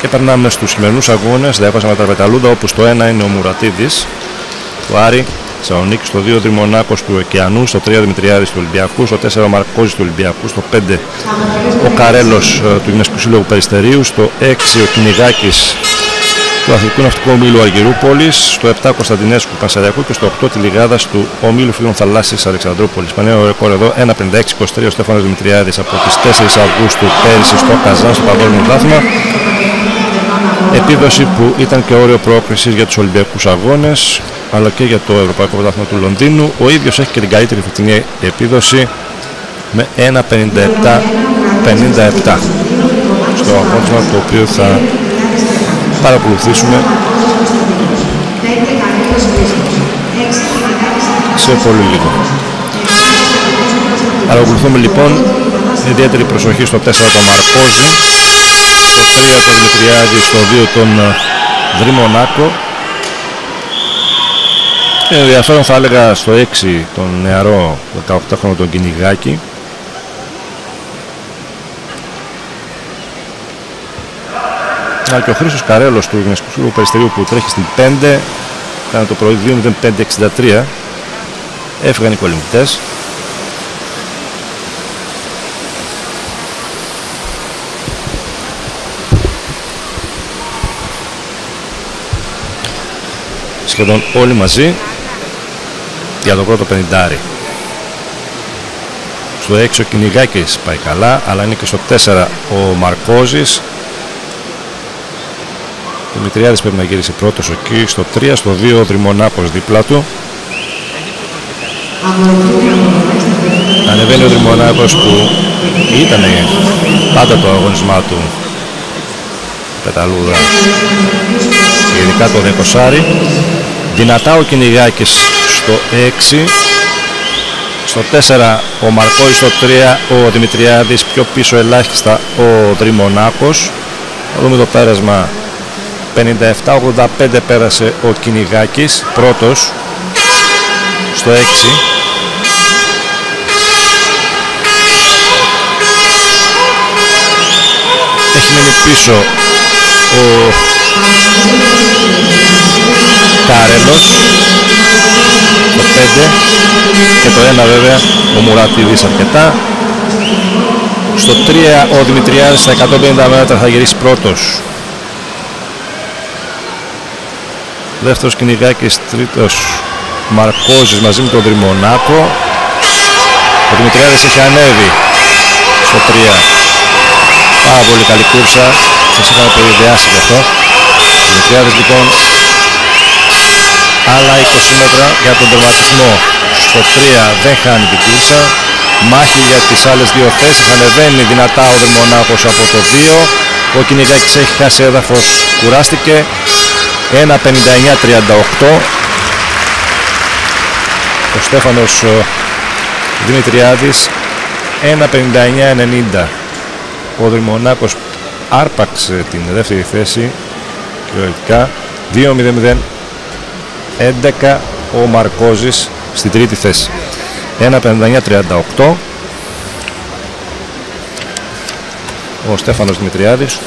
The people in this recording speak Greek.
Και περνάμε στους σημερινούς αγώνες, 200 μέτρα πεταλούδα, όπου στο 1 είναι ο Μουρατίδης του Άρη Θεσσαλονίκη, στο 2 Δρυμονάκος του Εκεανού, στο 3 Δημητριάδης του Ολυμπιακού, στο 4 ο Μαρκόζης του Ολυμπιακού, στο 5 ο Καρέλος του Γυμναστικού Συλλόγου Περιστερίου, στο 6 ο Κυνηγάκης του Αθλητικού Ναυτικού Ομίλου Αργυρούπολης, στο 7 Κωνσταντινέσκου Πανσεραϊκού και στο 8 τη Λιγάδας του Ομίλου Φίλων Θαλάσσης Αλεξανδρούπολης. Πανέο ρεκόρ εδώ 1.56.23 ο Στέφανος Δημητριάδης από τις 4 Αυγούστου πέρυσι στο Καζάν, στο Παγκόσμιο Πρωτάθλημα. Επίδοση που ήταν και όριο πρόκρισης για τους Ολυμπιακούς Αγώνες αλλά και για το Ευρωπαϊκό Πρωτάθλημα του Λονδίνου. Ο ίδιος έχει και την καλύτερη φετινή επίδοση με 1.57.57 στο αγώνισμα το οποίο θα παρακολουθήσουμε σε πολύ λίγο. Παρακολουθούμε λοιπόν με ιδιαίτερη προσοχή στο 4 τον Μαρκόζη, στο 3 τον Δημητριάδη, στο 2 τον Δρυμονάκο και ενδιαφέρον θα έλεγα στο 6 τον νεαρό 18χρονο τον Κυνηγάκη. Αλλά και ο Χρήστος Καρέλος του Γυμναστικού Συλλόγου Περιστερίου που τρέχει στην 5, κάνει το πρωί 2.05.63, έφυγαν οι κολυμβητές. Σχεδόν όλοι μαζί για το πρώτο 50. Στο 6 ο Κυνηγάκης πάει καλά, αλλά είναι και στο 4 ο Μαρκόζης. Ο Δημητριάδης πρέπει να γύρισει πρώτος εκεί, στο 3, στο 2 ο Δρυμονάκος δίπλα του. Ανεβαίνει ο Δρυμονάκος που ήταν πάντα το αγωνισμά του πεταλούδα, ειδικά το 20. Δυνατά ο Κυνηγάκης στο 6, στο 4 ο Μαρκόης, στο 3 ο Δημητριάδης, πιο πίσω ελάχιστα ο Δρυμονάκος. Θα δούμε το πέρασμα. 57-85 πέρασε ο Κυνηγάκης πρώτος στο 6. Έχει μείνει πίσω ο Κάρελος το 5 και το 1 βέβαια ο Μουρατίδης αρκετά. Στο 3 ο Δημητριάδης στα 150 μέτρα θα γυρίσει πρώτος. Δεύτερος Κυνηγάκης, τρίτος Μαρκόζης μαζί με τον Δρυμονάκο. Ο Δημητριάδης έχει ανέβει στο 3. Πάρα πολύ καλή κούρσα, σας είχαμε περιδιάσει γι' αυτό. Ο Δημητριάδης λοιπόν άλλα 20 μέτρα για τον τερματισμό. Στο 3 δεν χάνει την κούρσα. Μάχη για τις άλλες δύο θέσεις, ανεβαίνει δυνατά ο Δρυμονάκος από το 2. Ο Κυνηγάκης έχει χάσει έδαφος, κουράστηκε. 1.59.38. Ο Στέφανος Δημητριάδης 1.59.90. Ο Δρυμονάκος άρπαξε την δεύτερη θέση κυριολεκτικά. 2.00.11 ο Μαρκόζης στην τρίτη θέση. 1.59.38. Ο Στέφανος Δημητριάδης